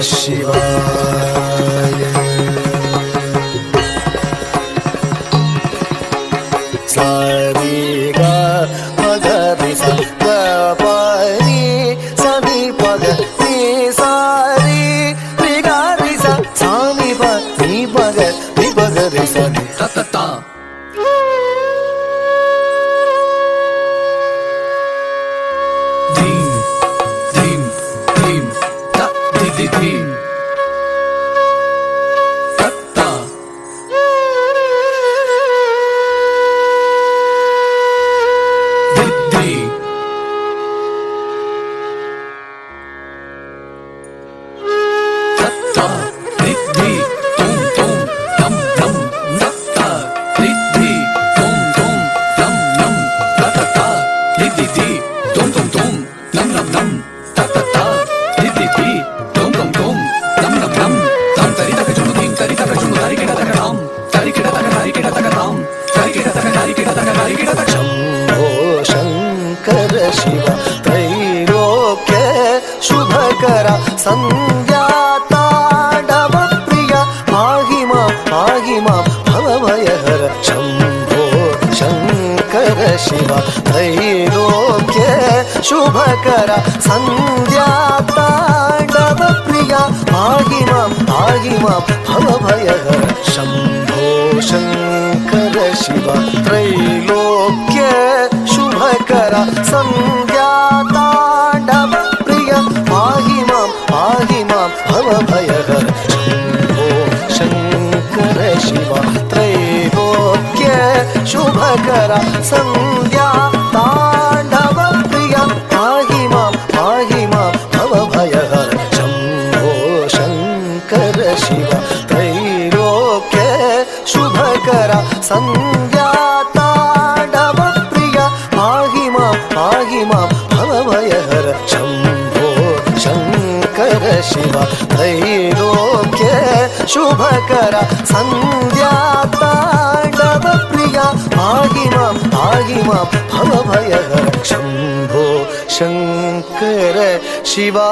शिवाय। सा रे गा प ग रे सा ग प रे सा नि प ग रे सा रे रे गा रे सा सा नि प ग रे सा नि ता ता ता। धीम धीम धीम ता धी धी धीम ता ता। धी धी ता ता। धी धी तुम तुम दम दम ता ता। धी धी तुम तुम दम दम ता ता ता। धी धी धी तुम तुम तुम दम दम दम ता ता ता। धी धी धी तुम तुम तुम दम दम दम दम तरी तक जुनु धीम तरी तक जुनु धारी केड़ा तक राम तरी केड़ा तक धारी केड़ा तक राम तरी केड़ा तक धारी केड़ा तक धारी केड़ा तक। शंभो शंकर शिव त्रैलोक्य शुभकरा संध्या तांडव प्रिय पाहि मां भवभयहर। शंभो शंकर शिव त्रैलोक्य शुभकरा संध्या तांडव प्रिय पाहि मां भवभयहर। शंभो शंकर शिव त्रैलोक्य शुभकरा संध्या तांडव प्रिय पाहि मां भवभयहर। शंभो शंकर शिव त्रैलोक्य शुभकरा संध्या तांडव प्रिय पाहि मां भवभयहर। शंभो शंकर शिव त्रैलोक्य शुभकरा संध्या तांडव प्रिय पाहि मां भवभयहर। शंभो शंकर शिव त्रैलोक्य शुभकरा संध्या तांडव प्रिय पाहि मां भवभयहर। शंभो शंकर शिवा।